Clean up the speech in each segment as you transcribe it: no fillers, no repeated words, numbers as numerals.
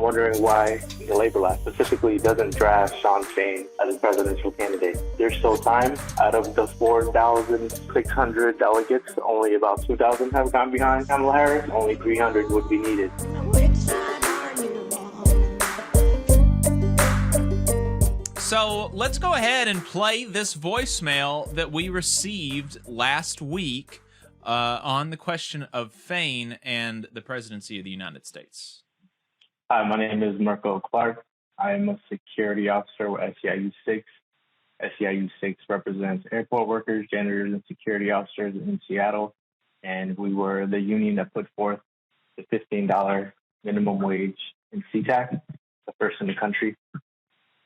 wondering why the Labor Left specifically doesn't draft Shawn Fain as a presidential candidate. There's still time. Out of the 4,600 delegates, only about 2,000 have gone behind Kamala Harris. Only 300 would be needed. So let's go ahead and play this voicemail that we received last week on the question of Fain and the presidency of the United States. Hi, my name is Marco Clark. I am a security officer with SEIU 6. SEIU 6 represents airport workers, janitors, and security officers in Seattle. And we were the union that put forth the $15 minimum wage in SeaTac, the first in the country.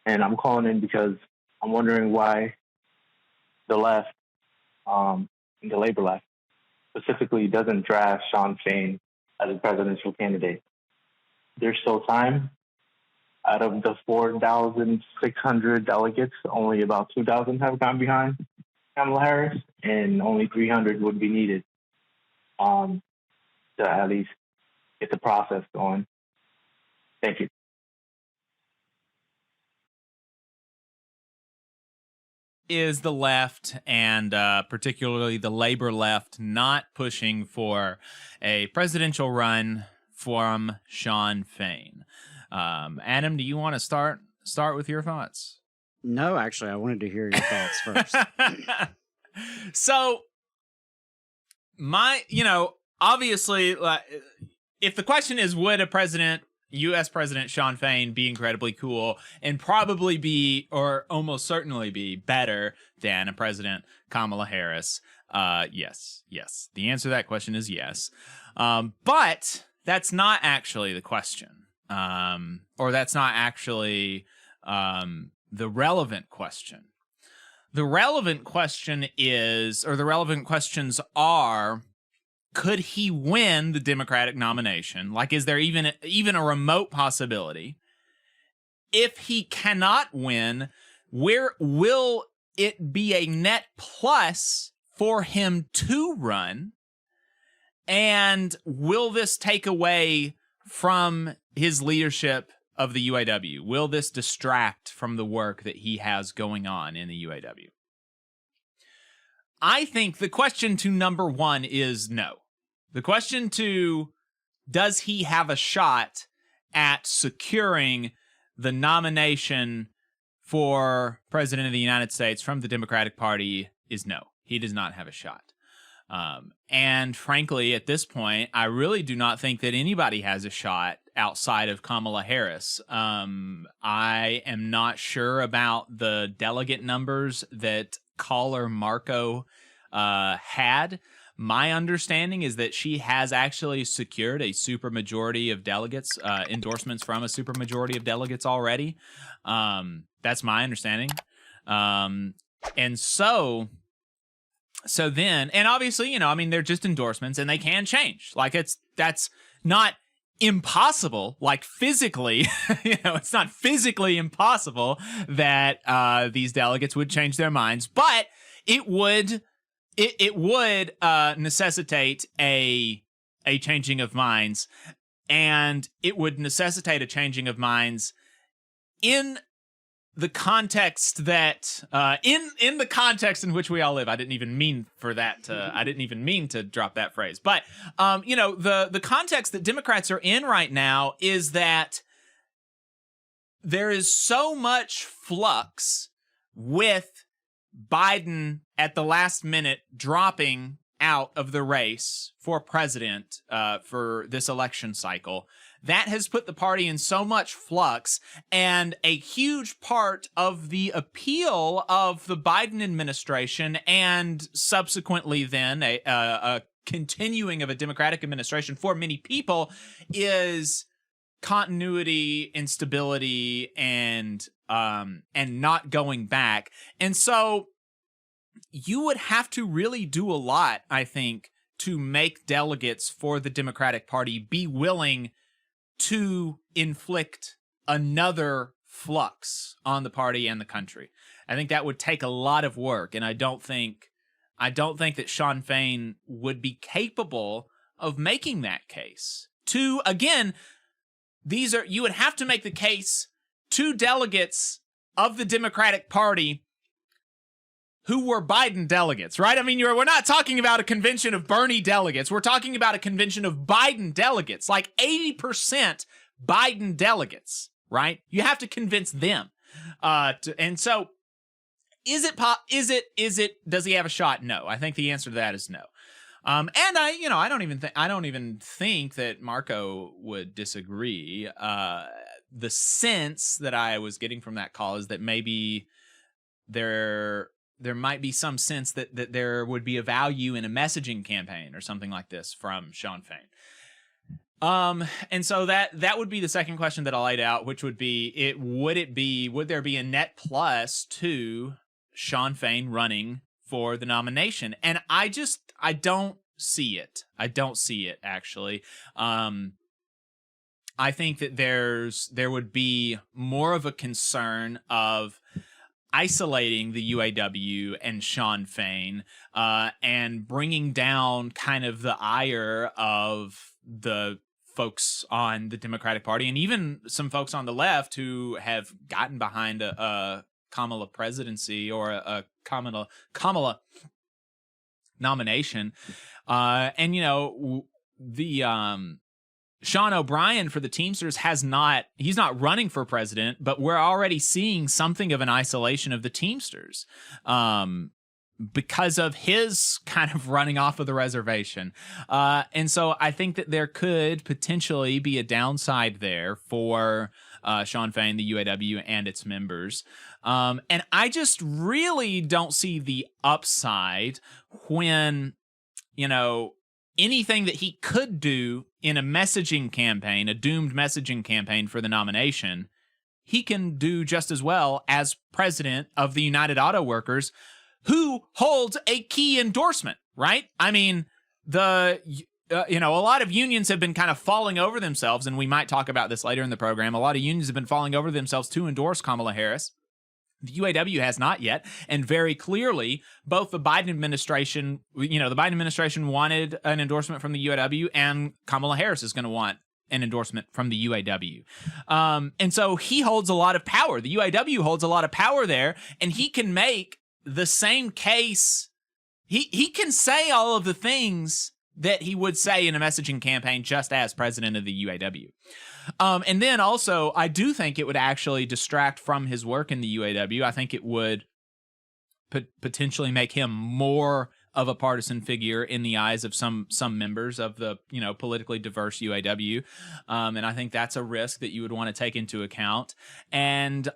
And I'm calling in because I'm wondering why the left, the Labor left, specifically doesn't draft Shawn Fain as a presidential candidate. There's still time. Out of the 4,600 delegates, only about 2,000 have gone behind Kamala Harris, and only 300 would be needed to at least get the process going. Thank you. Is the left, and particularly the Labor left, not pushing for a presidential run from Shawn Fain? Adam, do you want to start with your thoughts? No, actually, I wanted to hear your thoughts first. So, obviously, if the question is, would a U.S. President Shawn Fain be incredibly cool and probably be, or almost certainly be, better than a President Kamala Harris? Yes. The answer to that question is yes. But that's not actually the question. Or that's not actually the relevant question. The relevant question is, or the relevant questions are, could he win the Democratic nomination? Like, is there even a remote possibility? If he cannot win, where will it be a net plus for him to run? And will this take away from his leadership of the UAW? Will this distract from the work that he has going on in the UAW? I think the question to number one is no. The question to, does he have a shot at securing the nomination for President of the United States from the Democratic Party is no. He does not have a shot. And frankly, at this point, I really do not think that anybody has a shot outside of Kamala Harris. I am not sure about the delegate numbers that caller Marco had. My understanding is that she has actually secured a supermajority of delegates, endorsements from a supermajority of delegates already. That's my understanding. And so then, and obviously, they're just endorsements and they can change. Like, that's not impossible, like physically, it's not physically impossible that these delegates would change their minds, but it would necessitate a changing of minds, and it would necessitate a changing of minds in the context that in the context in which we all live. I didn't even mean for that I didn't even mean to drop that phrase. But the context that Democrats are in right now is that there is so much flux with Biden at the last minute dropping out of the race for president for this election cycle. That has put the party in so much flux, and a huge part of the appeal of the Biden administration, and subsequently then a continuing of a Democratic administration for many people, is continuity and stability and not going back. And so you would have to really do a lot, I think, to make delegates for the Democratic Party be willing to inflict another flux on the party and the country. I think that would take a lot of work, and I don't think that Shawn Fain would be capable of making that case to, again, you would have to make the case to delegates of the Democratic Party who were Biden delegates, right? I mean, we're not talking about a convention of Bernie delegates. We're talking about a convention of Biden delegates, like 80% Biden delegates, right? You have to convince them. And so does he have a shot? No. I think the answer to that is no. And I don't even think that Marco would disagree. The sense that I was getting from that call is that maybe there might be some sense that there would be a value in a messaging campaign or something like this from Shawn Fain. And so that would be the second question that I laid out, which would be, would there be a net plus to Shawn Fain running for the nomination? And I don't see it. I don't see it, actually. I think that there would be more of a concern of isolating the UAW and Shawn Fain, and bringing down kind of the ire of the folks on the Democratic Party and even some folks on the left who have gotten behind a Kamala presidency or a Kamala nomination. And the Sean O'Brien for the Teamsters he's not running for president, but we're already seeing something of an isolation of the Teamsters because of his kind of running off of the reservation. And so I think that there could potentially be a downside there for Shawn Fain, the UAW, and its members. And I just really don't see the upside when, anything that he could do in a messaging campaign, a doomed messaging campaign for the nomination, he can do just as well as president of the United Auto Workers, who holds a key endorsement, right? I mean, a lot of unions have been kind of falling over themselves, and we might talk about this later in the program. A lot of unions have been falling over themselves to endorse Kamala Harris. The UAW has not yet, and very clearly, both the Biden administration, the Biden administration wanted an endorsement from the UAW, and Kamala Harris is going to want an endorsement from the UAW. And so he holds a lot of power. The UAW holds a lot of power there, and he can make the same case. He can say all of the things that he would say in a messaging campaign just as president of the UAW. And then also, I do think it would actually distract from his work in the UAW. I think it would potentially make him more of a partisan figure in the eyes of some members of the politically diverse UAW. And I think that's a risk that you would want to take into account. And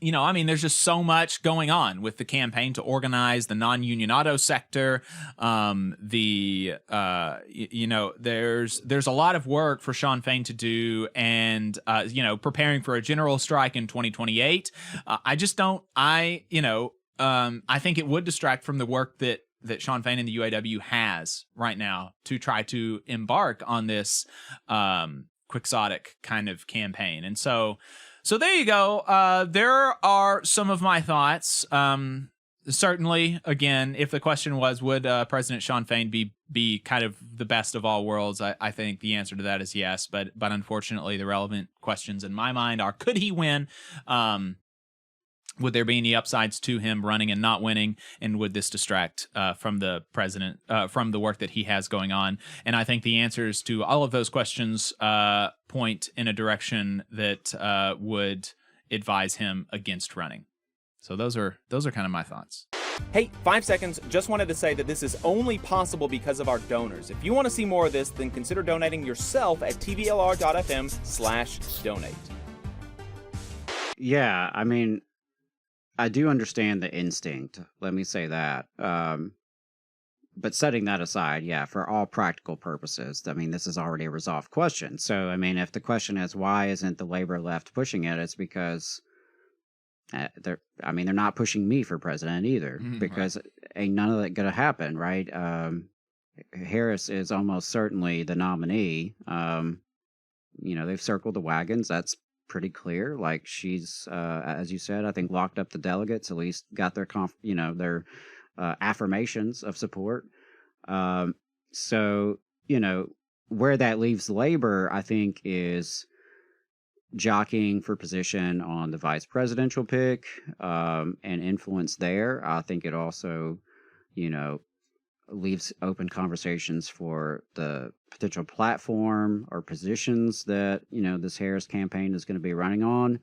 there's just so much going on with the campaign to organize the non-union auto sector. There's a lot of work for Shawn Fain to do, and preparing for a general strike in 2028. I think it would distract from the work that Shawn Fain and the UAW has right now to try to embark on this quixotic kind of campaign. And so there you go. There are some of my thoughts. Certainly, again, if the question was, would President Shawn Fain be kind of the best of all worlds, I think the answer to that is yes. But unfortunately, the relevant questions in my mind are, could he win? Would there be any upsides to him running and not winning? And would this distract from the president, from the work that he has going on? And I think the answers to all of those questions point in a direction that would advise him against running. So those are kind of my thoughts. Hey, 5 seconds. Just wanted to say that this is only possible because of our donors. If you want to see more of this, then consider donating yourself at tvlr.fm/donate. Yeah, I mean, I do understand the instinct. Let me say that. But setting that aside, yeah, for all practical purposes, I mean, this is already a resolved question. So, I mean, if the question is why isn't the labor left pushing it, it's because they're not pushing me for president either, because ain't none of that going to happen, right? Harris is almost certainly the nominee. They've circled the wagons. That's pretty clear. Like, she's, as you said, I think locked up the delegates, at least got their their affirmations of support. So where that leaves labor, I think, is jockeying for position on the vice presidential pick, and influence there. I think it also, leaves open conversations for the potential platform or positions that, this Harris campaign is going to be running on.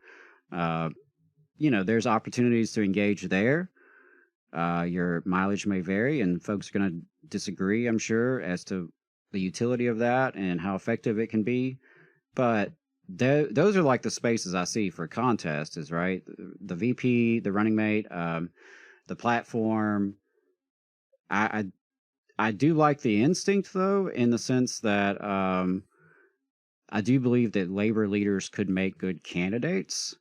There's opportunities to engage there. Your mileage may vary, and folks are going to disagree, I'm sure, as to the utility of that and how effective it can be. But those are like the spaces I see for contests, is right. The VP, the running mate, the platform. I do like the instinct, though, in the sense that I do believe that labor leaders could make good candidates,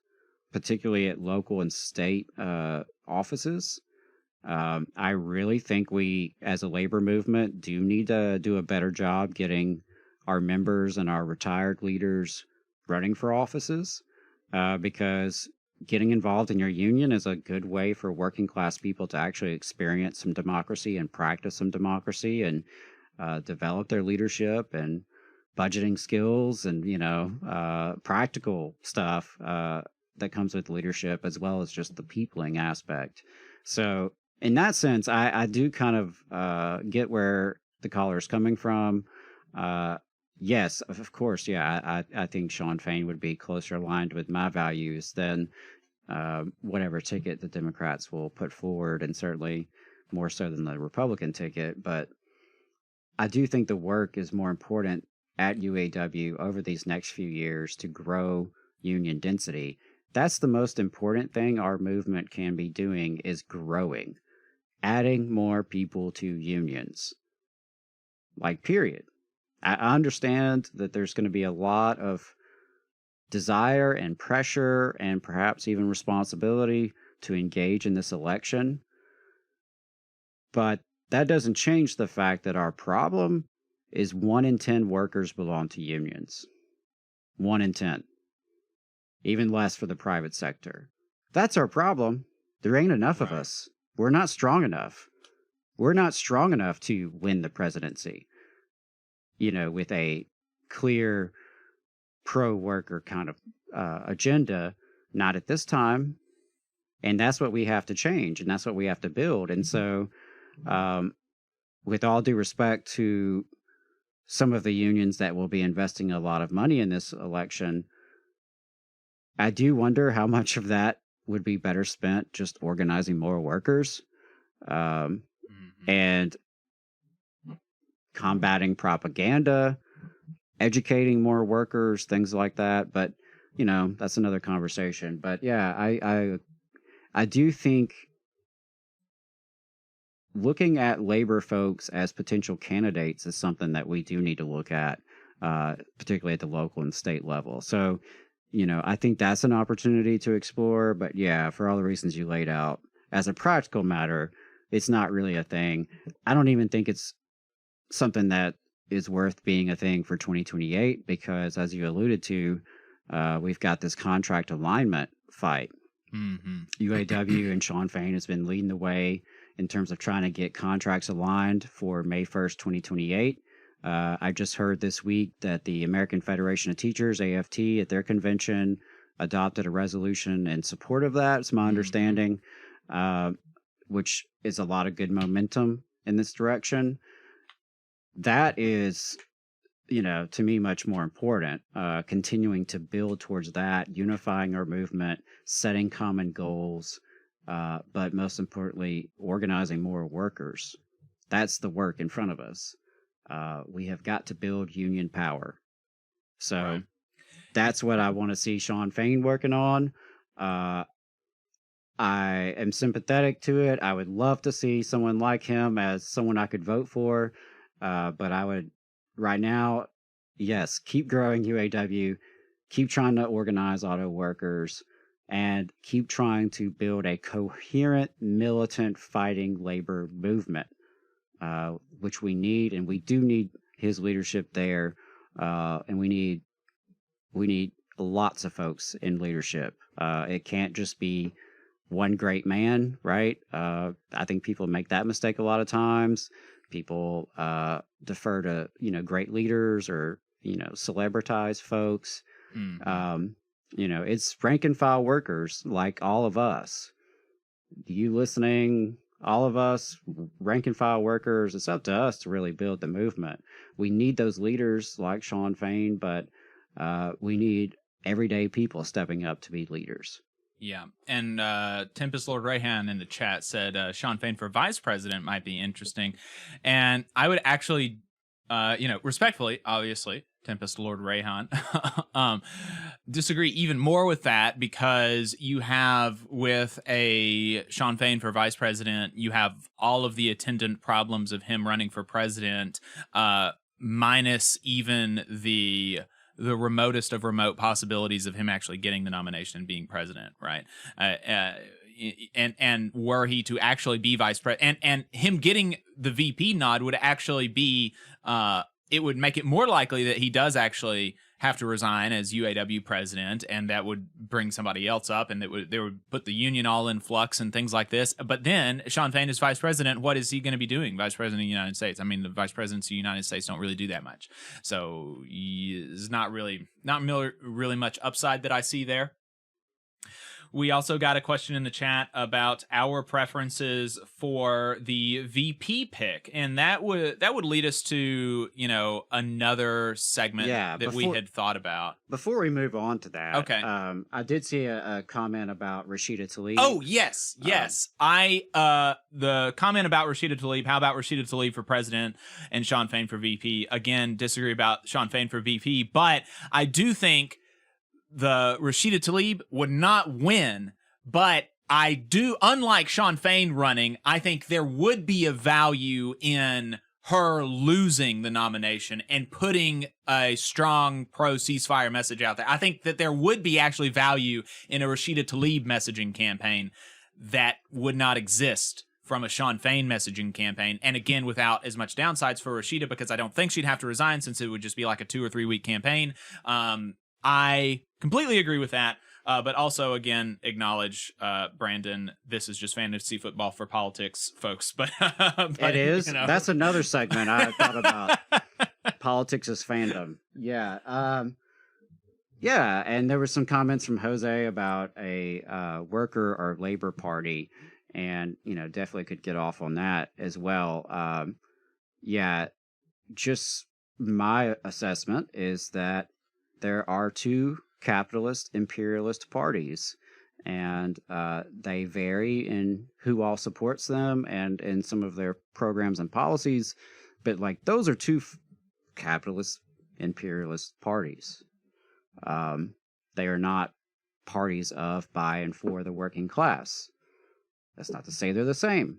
particularly at local and state offices. I really think we, as a labor movement, do need to do a better job getting our members and our retired leaders running for offices, because getting involved in your union is a good way for working class people to actually experience some democracy and practice some democracy and develop their leadership and budgeting skills and, practical stuff that comes with leadership, as well as just the peopling aspect. So in that sense, I do kind of get where the caller is coming from. Yes, of course. Yeah, I think Shawn Fain would be closer aligned with my values than whatever ticket the Democrats will put forward, and certainly more so than the Republican ticket. But I do think the work is more important at UAW over these next few years to grow union density. That's the most important thing our movement can be doing, is growing, adding more people to unions. Like, period. I understand that there's going to be a lot of desire and pressure and perhaps even responsibility to engage in this election. But that doesn't change the fact that our problem is 1 in 10 workers belong to unions. 1 in 10. Even less for the private sector. That's our problem. There ain't enough of us. We're not strong enough. We're not strong enough to win the presidency, with a clear pro-worker kind of agenda. Not at this time. And that's what we have to change, and that's what we have to build. And so, with all due respect to some of the unions that will be investing a lot of money in this election, I do wonder how much of that would be better spent just organizing more workers, and combating propaganda, educating more workers, things like that. But, that's another conversation. But yeah, I do think looking at labor folks as potential candidates is something that we do need to look at, particularly at the local and state level. So, I think that's an opportunity to explore. But yeah, for all the reasons you laid out, as a practical matter, it's not really a thing. I don't even think it's something that is worth being a thing for 2028, because, as you alluded to, we've got this contract alignment fight. UAW and Shawn Fain has been leading the way in terms of trying to get contracts aligned for May 1st, 2028. I just heard this week that the American Federation of Teachers, AFT, at their convention adopted a resolution in support of that. It's my understanding, which is a lot of good momentum in this direction. That is, to me, much more important, continuing to build towards that, unifying our movement, setting common goals, but most importantly, organizing more workers. That's the work in front of us. We have got to build union power. So that's what I want to see Shawn Fain working on. I am sympathetic to it. I would love to see someone like him as someone I could vote for. But I would, right now, yes, keep growing UAW, keep trying to organize auto workers, and keep trying to build a coherent, militant, fighting labor movement, which we need, and we do need his leadership there, and we need lots of folks in leadership. It can't just be one great man, right? I think people make that mistake a lot of times. People defer to, great leaders or, celebritized folks. It's rank and file workers like all of us. You listening, all of us, rank and file workers, it's up to us to really build the movement. We need those leaders like Shawn Fain, but we need everyday people stepping up to be leaders. Yeah, and Tempest Lord Rayhan in the chat said Shawn Fain for vice president might be interesting, and I would actually, respectfully, obviously, Tempest Lord Rayhan, disagree even more with that, because you have with a Shawn Fain for vice president, you have all of the attendant problems of him running for president, minus even the remotest of remote possibilities of him actually getting the nomination and being president, right? And were he to actually be vice president, and him getting the VP nod would actually be, it would make it more likely that he does actually have to resign as UAW president, and that would bring somebody else up, and they would put the union all in flux and things like this. But then Shawn Fain is vice president. What is he going to be doing? Vice president of the United States. I mean, the vice presidents of the United States don't really do that much. So it's not really much upside that I see there. We also got a question in the chat about our preferences for the VP pick, and that would lead us to another segment that we had thought about. Before we move on to that, okay, I did see a comment about Rashida Tlaib. Oh yes. The comment about Rashida Tlaib. How about Rashida Tlaib for president and Shawn Fain for VP? Again, disagree about Shawn Fain for VP, but I do think the Rashida Tlaib would not win, but I do, unlike Shawn Fain running, I think there would be a value in her losing the nomination and putting a strong pro-ceasefire message out there. I think that there would be actually value in a Rashida Tlaib messaging campaign that would not exist from a Shawn Fain messaging campaign. And again, without as much downsides for Rashida, because I don't think she'd have to resign, since it would just be like a 2 or 3 week campaign. I completely agree with that, but also, again, acknowledge, Brandon, this is just fantasy football for politics, folks. But it is. That's another segment I thought about. Politics is fandom. Yeah. Yeah, and there were some comments from Jose about a worker or labor party, and, definitely could get off on that as well. Yeah, just my assessment is that there are two capitalist imperialist parties, and they vary in who all supports them and in some of their programs and policies, but those are two capitalist imperialist parties. They are not parties of, by, and for the working class. That's not to say they're the same,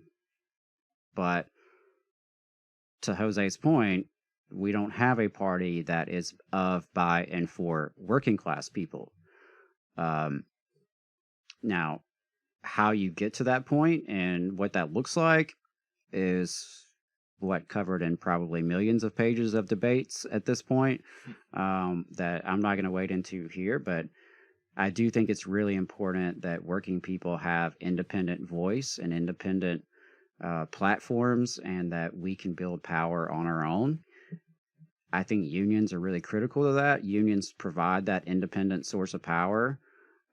but to Jose's point, we don't have a party that is of, by, and for working class people. Now, how you get to that point and what that looks like is covered in probably millions of pages of debates at this point, that I'm not going to wade into here, but I do think it's really important that working people have independent voice and independent platforms, and that we can build power on our own. I think unions are really critical to that. Unions provide that independent source of power.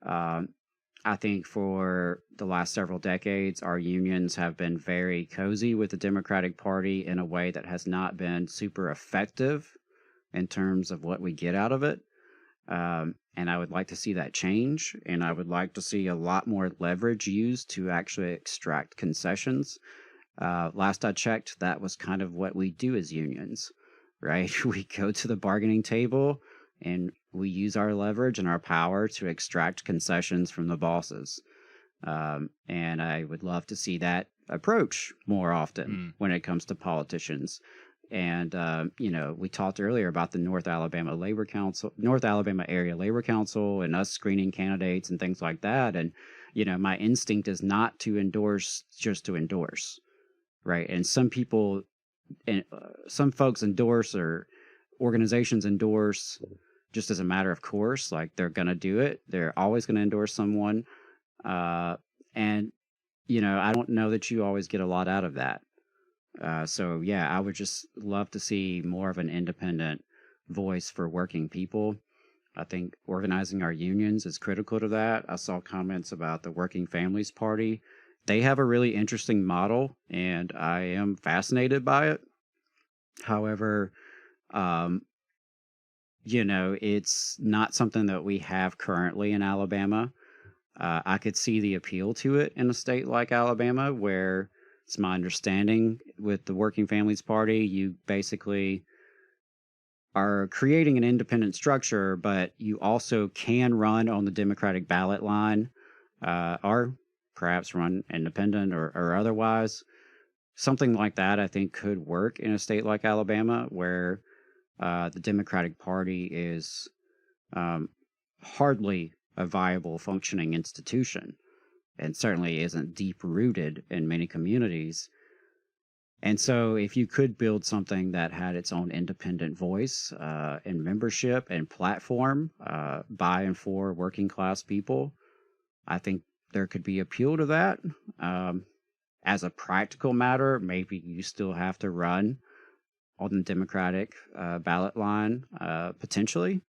I think for the last several decades, our unions have been very cozy with the Democratic Party in a way that has not been super effective in terms of what we get out of it. And I would like to see that change, and I would like to see a lot more leverage used to actually extract concessions. Last I checked, that was kind of what we do as unions. Right? We go to the bargaining table and we use our leverage and our power to extract concessions from the bosses. And I would love to see that approach more often when it comes to politicians. And, we talked earlier about the North Alabama Area Labor Council, and us screening candidates and things like that. And, my instinct is not to endorse just to endorse. Right? And some people, and some folks endorse, or organizations endorse just as a matter of course, they're going to do it. They're always going to endorse someone. And, I don't know that you always get a lot out of that. So yeah, I would just love to see more of an independent voice for working people. I think organizing our unions is critical to that. I saw comments about the Working Families Party. They have a really interesting model, and I am fascinated by it. However, it's not something that we have currently in Alabama. I could see the appeal to it in a state like Alabama, where it's my understanding with the Working Families Party, you basically are creating an independent structure, but you also can run on the Democratic ballot line, or perhaps run independent or otherwise. Something like that, I think, could work in a state like Alabama, where the Democratic Party is hardly a viable, functioning institution, and certainly isn't deep-rooted in many communities. And so if you could build something that had its own independent voice and membership and platform by and for working class people, I think there could be appeal to that. As a practical matter, maybe you still have to run on the Democratic ballot line, potentially.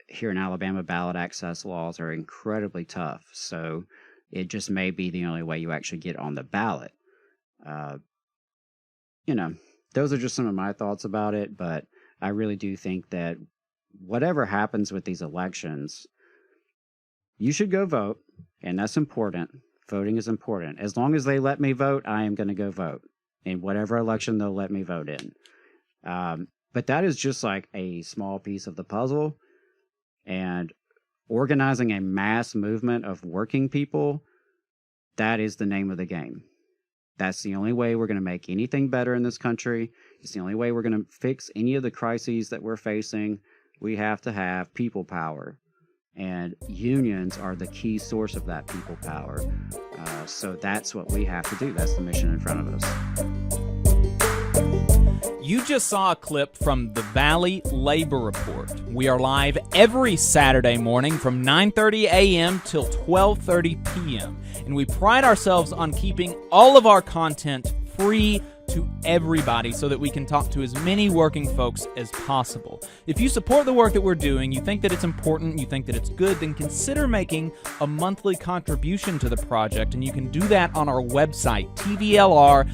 Here in Alabama, ballot access laws are incredibly tough, so it just may be the only way you actually get on the ballot. Those are just some of my thoughts about it, but I really do think that whatever happens with these elections, you should go vote, and that's important. Voting is important. As long as they let me vote, I am going to go vote in whatever election they'll let me vote in. But that is just like a small piece of the puzzle, and organizing a mass movement of working people, that is the name of the game. That's the only way we're going to make anything better in this country. It's the only way we're going to fix any of the crises that we're facing. We have to have people power. And unions are the key source of that people power. So that's what we have to do. That's the mission in front of us. You just saw a clip from the Valley Labor Report. We are live every Saturday morning from 9:30 a.m. till 12:30 p.m. And we pride ourselves on keeping all of our content free to everybody so that we can talk to as many working folks as possible. If you support the work that we're doing, you think that it's important, you think that it's good, then consider making a monthly contribution to the project, and you can do that on our website, tvlr.fm.